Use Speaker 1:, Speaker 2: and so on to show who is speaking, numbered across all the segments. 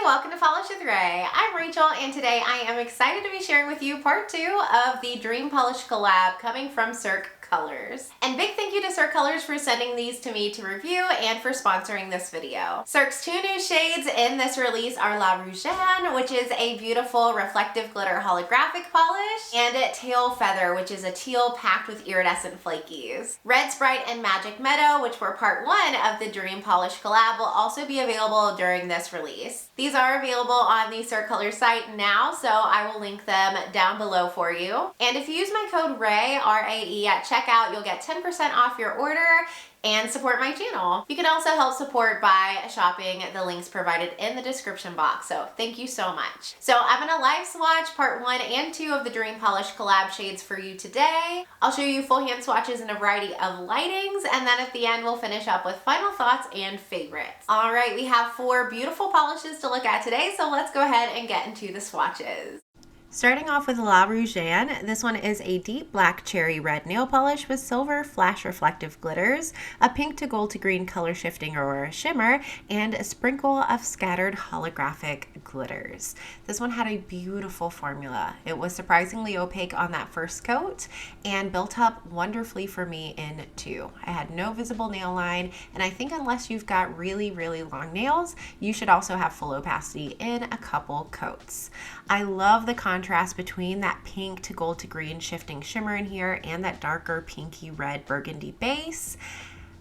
Speaker 1: welcome to Polish with Ray. I'm Rachel and today I am excited to be sharing with you part 2 of the Dream Polish collab coming from Cirque Colors. And big thank you to Cirque Colors for sending these to me to review and for sponsoring this video. Cirque's 2 new shades in this release are La Rougeane, which is a beautiful reflective glitter holographic polish, and Tail Feather, which is a teal packed with iridescent flakies. Red Sprite and Magic Meadow, which were part 1 of the Dream Polish collab, will also be available during this release. These are available on the Cirque Colors site now, so I will link them down below for you. And if you use my code RAE, R-A-E, at checkout, you'll get 10% off your order and support my channel. You can also help support by shopping the links provided in the description box, so thank you so much. So I'm gonna live swatch part 1 and 2 of the Dream Polish collab shades for you today. I'll show you full hand swatches in a variety of lightings, and then at the end we'll finish up with final thoughts and favorites. All right, we have 4 beautiful polishes to look at today, so let's go ahead and get into the swatches. Starting off with La Rougeane, this one is a deep black cherry red nail polish with silver flash reflective glitters, a pink to gold to green color shifting aurora shimmer, and a sprinkle of scattered holographic glitters. This one had a beautiful formula. It was surprisingly opaque on that first coat and built up wonderfully for me in 2. I had no visible nail line, and I think unless you've got really long nails, you should also have full opacity in a couple coats. I love the contrast between that pink to gold to green shifting shimmer in here and that darker pinky red burgundy base.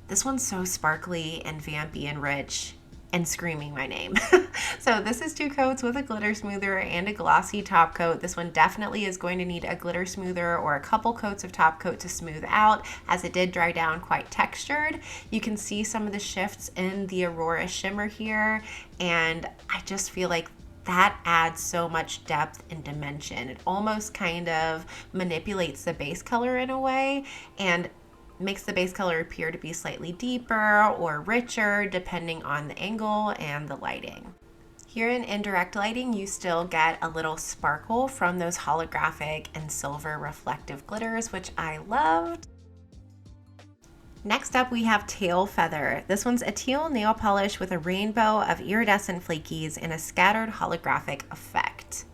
Speaker 1: This one's so sparkly and vampy and rich and screaming my name. So this is 2 coats with a glitter smoother and a glossy top coat. This one definitely is going to need a glitter smoother or a couple coats of top coat to smooth out, as it did dry down quite textured. You can see some of the shifts in the aurora shimmer here, and I just feel like that adds so much depth and dimension. It almost kind of manipulates the base color in a way and makes the base color appear to be slightly deeper or richer depending on the angle and the lighting. Here in indirect lighting, you still get a little sparkle from those holographic and silver reflective glitters, which I loved. Next up, we have Tail Feather. This one's a teal nail polish with a rainbow of iridescent flakies and a scattered holographic effect.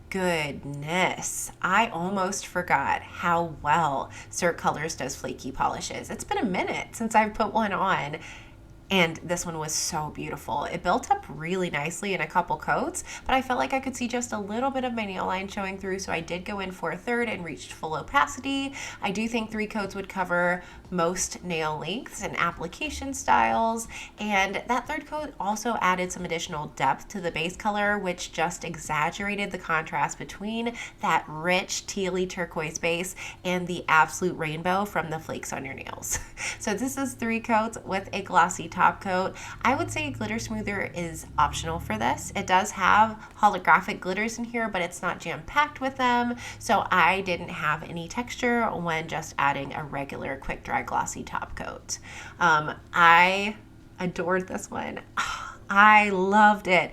Speaker 1: Goodness, I almost forgot how well Cirque Colors does flaky polishes. It's been a minute since I've put one on, and this one was so beautiful. It built up really nicely in a couple coats, but I felt like I could see just a little bit of my nail line showing through, so I did go in for a third and reached full opacity. I do think 3 coats would cover most nail lengths and application styles, and that 3rd coat also added some additional depth to the base color, which just exaggerated the contrast between that rich tealy turquoise base and the absolute rainbow from the flakes on your nails. So this is 3 coats with a glossy top coat. I would say glitter smoother is optional for this. It does have holographic glitters in here, but it's not jam-packed with them, so I didn't have any texture when just adding a regular quick dry glossy top coat. I adored this one. I loved it.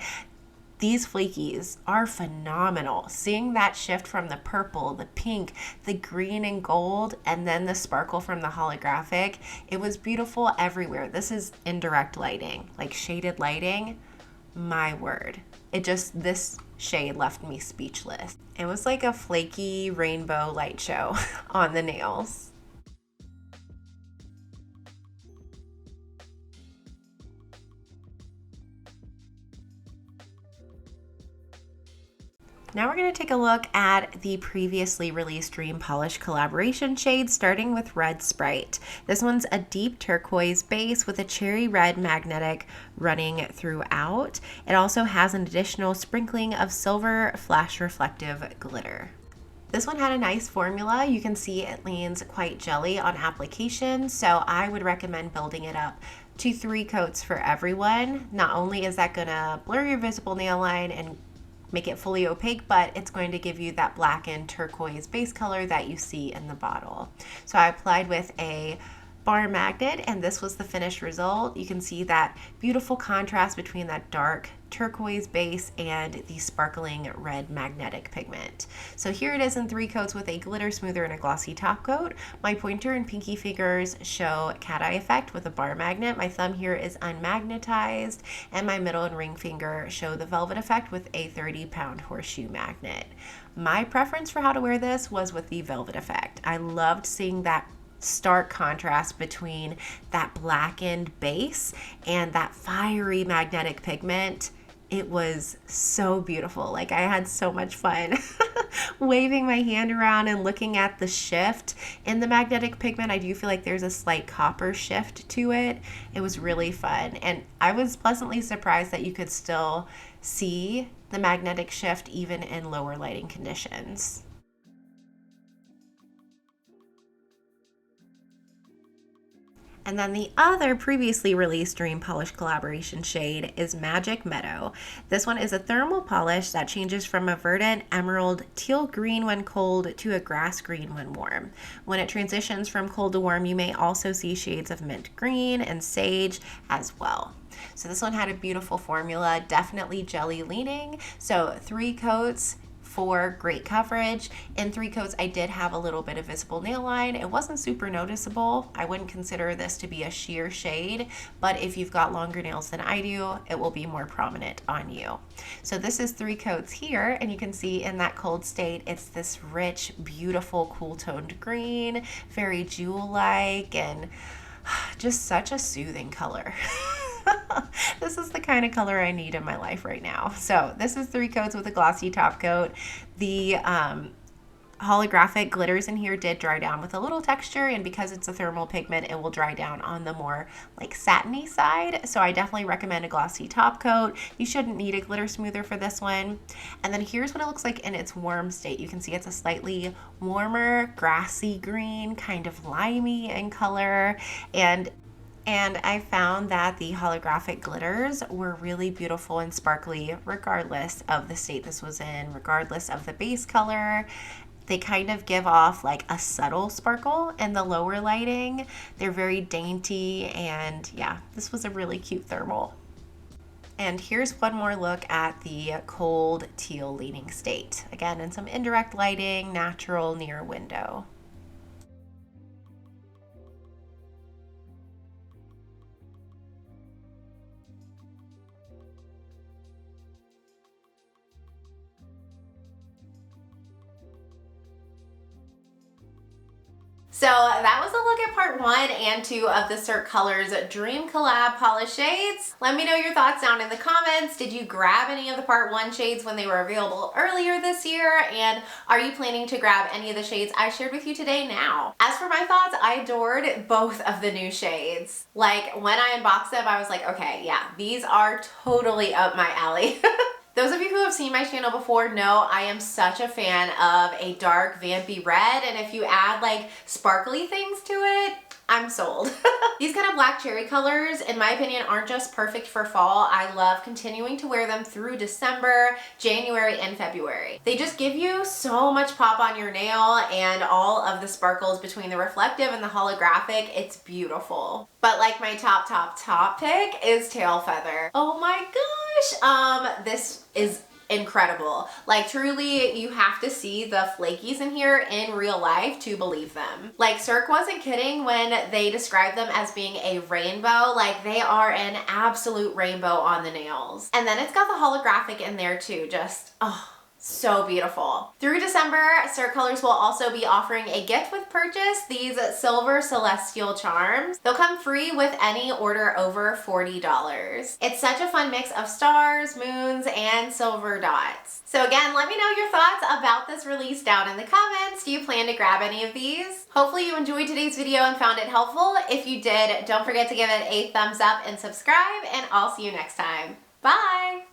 Speaker 1: These flakies are phenomenal. Seeing that shift from the purple, the pink, the green and gold, and then the sparkle from the holographic, it was beautiful everywhere. This is indirect lighting, like shaded lighting. My word. This shade left me speechless. It was like a flaky rainbow light show on the nails. Now we're going to take a look at the previously released Dream Polish collaboration shades, starting with Red Sprite. This one's a deep turquoise base with a cherry red magnetic running throughout. It also has an additional sprinkling of silver flash reflective glitter. This one had a nice formula. You can see it leans quite jelly on application, so I would recommend building it up to 3 coats for everyone. Not only is that going to blur your visible nail line and make it fully opaque, but it's going to give you that black and turquoise base color that you see in the bottle. So I applied with a bar magnet, and this was the finished result. You can see that beautiful contrast between that dark turquoise base and the sparkling red magnetic pigment. So here it is in 3 coats with a glitter smoother and a glossy top coat. My pointer and pinky fingers show cat eye effect with a bar magnet. My thumb here is unmagnetized, and my middle and ring finger show the velvet effect with a 30-pound horseshoe magnet. My preference for how to wear this was with the velvet effect. I loved seeing that stark contrast between that blackened base and that fiery magnetic pigment. It was so beautiful. Like, I had so much fun waving my hand around and looking at the shift in the magnetic pigment. I do feel like there's a slight copper shift to it. It was really fun. And I was pleasantly surprised that you could still see the magnetic shift even in lower lighting conditions. And then the other previously released Dream Polish collaboration shade is Magic Meadow. This one is a thermal polish that changes from a verdant emerald teal green when cold to a grass green when warm. When it transitions from cold to warm, you may also see shades of mint green and sage as well. So this one had a beautiful formula, definitely jelly leaning. So 3 coats for great coverage. In 3 coats, I did have a little bit of visible nail line. It wasn't super noticeable. I wouldn't consider this to be a sheer shade, but if you've got longer nails than I do, it will be more prominent on you. So this is 3 coats here, and you can see in that cold state, it's this rich, beautiful, cool toned green, very jewel-like, and just such a soothing color. This is the kind of color I need in my life right now. So this is 3 coats with a glossy top coat. The holographic glitters in here did dry down with a little texture, and because it's a thermal pigment, it will dry down on the more like satiny side. So I definitely recommend a glossy top coat. You shouldn't need a glitter smoother for this one. And then here's what it looks like in its warm state. You can see it's a slightly warmer, grassy green, kind of limey in color. And I found that the holographic glitters were really beautiful and sparkly regardless of the state this was in, regardless of the base color. They kind of give off like a subtle sparkle in the lower lighting. They're very dainty, and yeah, this was a really cute thermal. And here's one more look at the cold teal leaning state. Again, in some indirect lighting, natural near window. So that was a look at part 1 and 2 of the Cirque Colors Dream Collab Polish shades. Let me know your thoughts down in the comments. Did you grab any of the part 1 shades when they were available earlier this year? And are you planning to grab any of the shades I shared with you today now? As for my thoughts, I adored both of the new shades. Like, when I unboxed them, I was like, okay, yeah, these are totally up my alley. Those of you who have seen my channel before know I am such a fan of a dark vampy red, and if you add like sparkly things to it, I'm sold. These kind of black cherry colors, in my opinion, aren't just perfect for fall. I love continuing to wear them through December, January, and February. They just give you so much pop on your nail, and all of the sparkles between the reflective and the holographic, it's beautiful. But like my top pick is Tail Feather. Oh my gosh, this is incredible. Like, truly, you have to see the flakies in here in real life to believe them. Like, Cirque wasn't kidding when they described them as being a rainbow. Like, they are an absolute rainbow on the nails. And then it's got the holographic in there too. Just, oh, so beautiful. Through December, Cirque Colors will also be offering a gift with purchase, these silver celestial charms. They'll come free with any order over $40. It's such a fun mix of stars, moons, and silver dots. So again, let me know your thoughts about this release down in the comments. Do you plan to grab any of these? Hopefully you enjoyed today's video and found it helpful. If you did, don't forget to give it a thumbs up and subscribe, and I'll see you next time. Bye!